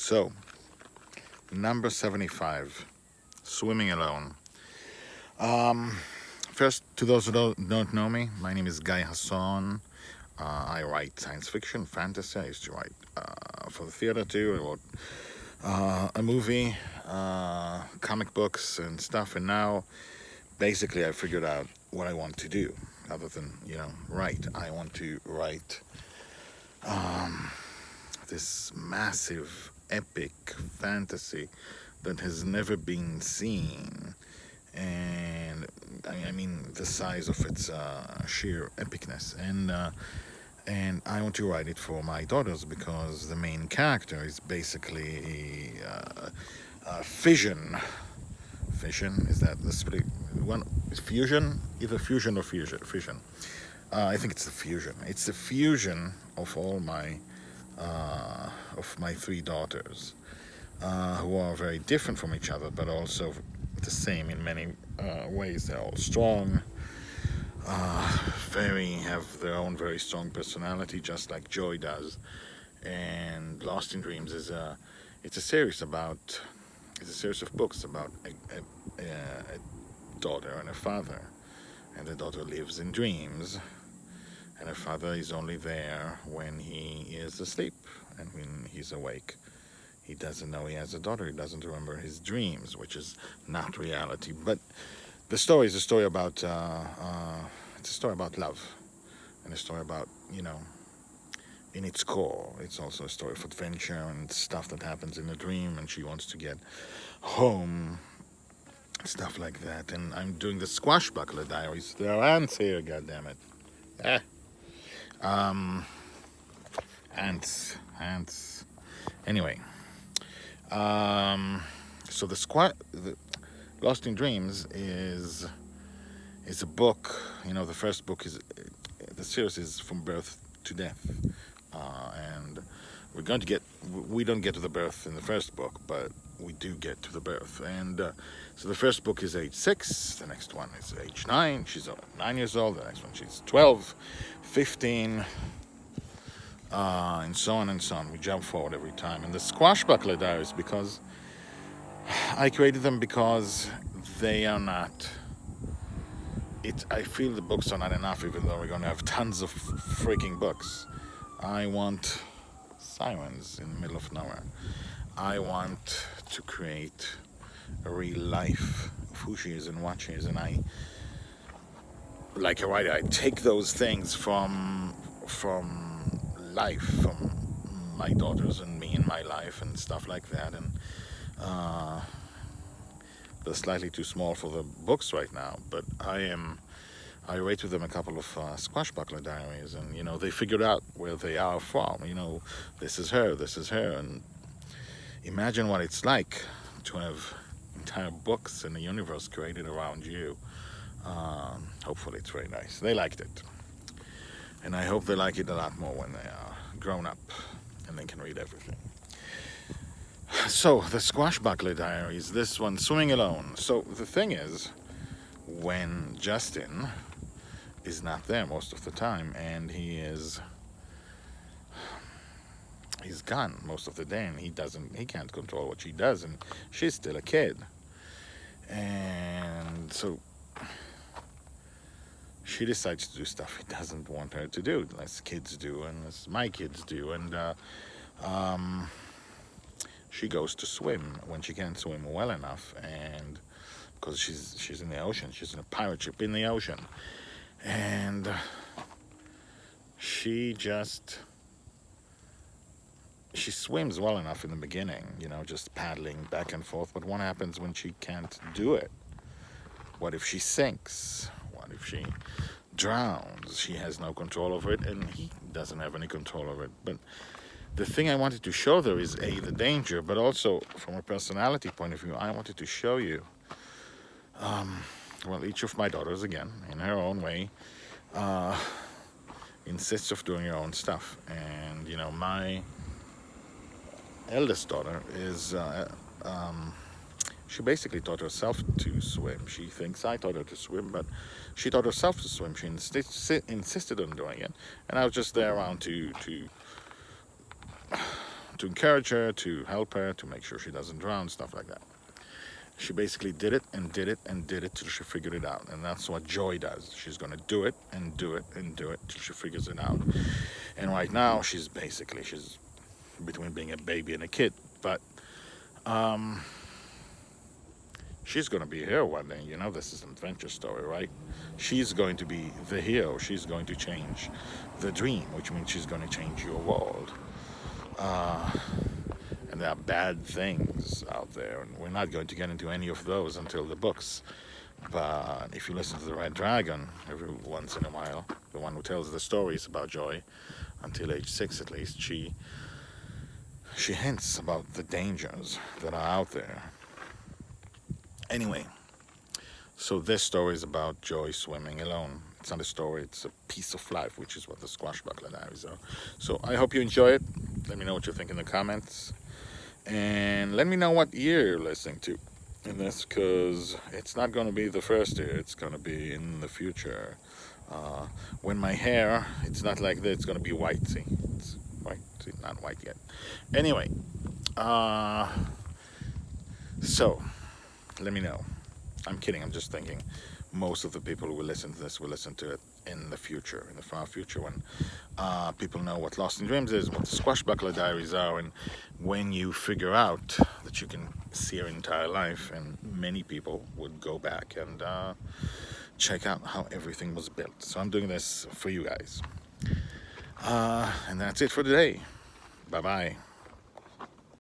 So, number 75, Swimming Alone. First, to those who don't know me, my name is Guy Hassan. I write science fiction, fantasy. I used to write for the theater too. I wrote a movie, comic books and stuff. And now, basically, I figured out what I want to do other than, write. I want to write this massive, epic fantasy that has never been seen. And I mean the size of its sheer epicness, and I want to write it for my daughters because the main character is basically a fission. Fission, is that the split one? Fusion, either fusion or fission. I think it's the fusion. It's the fusion of all my three daughters, who are very different from each other, but also the same in many ways. They're all strong, have their own very strong personality, just like Joy does. And Lost in Dreams is a series of books about a daughter and a father, and the daughter lives in dreams, and her father is only there when he is asleep, and when he's awake he doesn't know he has a daughter. He doesn't remember his dreams, which is not reality. But the story is a story about it's a story about love, and a story about, in its core, it's also a story of adventure and stuff that happens in a dream, and she wants to get home, stuff like that. And I'm doing the Squashbuckler Diaries. There are ants here, goddammit. Ants. Anyway. So the Lost in Dreams is a book. The first book is the series is From Birth to Death, and we don't get to the birth in the first book, but we do get to the birth. And so the first book is age 6, the next one is age 9. She's 9 years old. The next one she's 12, 15. And so on and so on. We jump forward every time. And the Squashbuckler Diaries, because I created them because they are not. I feel the books are not enough, even though we're going to have tons of freaking books. I want sirens in the middle of nowhere. I want to create a real life of who she is and what she is, and like a writer, I take those things from life, from my daughters and me in my life and stuff like that, and they're slightly too small for the books right now, but I write with them a couple of Squashbuckler Diaries, and they figured out where they are from. This is her, and imagine what it's like to have entire books in the universe created around you. Hopefully it's very nice. They liked it. And I hope they like it a lot more when they are grown up and they can read everything. So, the Squashbuckler Diaries, this one, Swimming Alone. So, the thing is, when Justin is not there most of the time, and he's gone most of the day, and he can't control what she does, and she's still a kid. And so she decides to do stuff he doesn't want her to do, as kids do, and as my kids do. And she goes to swim when she can't swim well enough, and because she's in the ocean, she's in a pirate ship in the ocean, and she swims well enough in the beginning, just paddling back and forth. But what happens when she can't do it? What if she sinks? What if she drowns? She has no control over it, and he doesn't have any control over it. But the thing I wanted to show there is the danger, but also from a personality point of view, I wanted to show you, each of my daughters, again, in her own way, insists of doing her own stuff. And my eldest daughter is she basically taught herself to swim. She thinks I taught her to swim, but she taught herself to swim. She insisted on doing it, and I was just there around to encourage her, to help her, to make sure she doesn't drown, stuff like that. She basically did it and did it and did it till she figured it out. And that's what Joy does. She's going to do it and do it and do it till she figures it out. And right now, she's between being a baby and a kid. But she's going to be a hero one day. You know, this is an adventure story, right? She's going to be the hero. She's going to change the dream, which means she's going to change your world. And there are bad things out there, and we're not going to get into any of those until the books. But if you listen to the Red Dragon every once in a while, the one who tells the stories about Joy, until age 6 at least, she hints about the dangers that are out there. Anyway, so this story is about Joy swimming alone. It's not a story, it's a piece of life, which is what the Squashbuckler Diaries are. So I hope you enjoy it. Let me know what you think in the comments. And let me know what year you're listening to in this, because it's not going to be the first year. It's going to be in the future. When my hair, it's not like that. It's going to be white. See, it's white. See, not white yet. Anyway, so let me know. I'm kidding. I'm just thinking. Most of the people who will listen to this will listen to it in the future, in the far future, when people know what Lost in Dreams is, what the Squashbuckler Diaries are, and when you figure out that you can see your entire life, and many people would go back and check out how everything was built. So I'm doing this for you guys. And that's it for today. Bye-bye.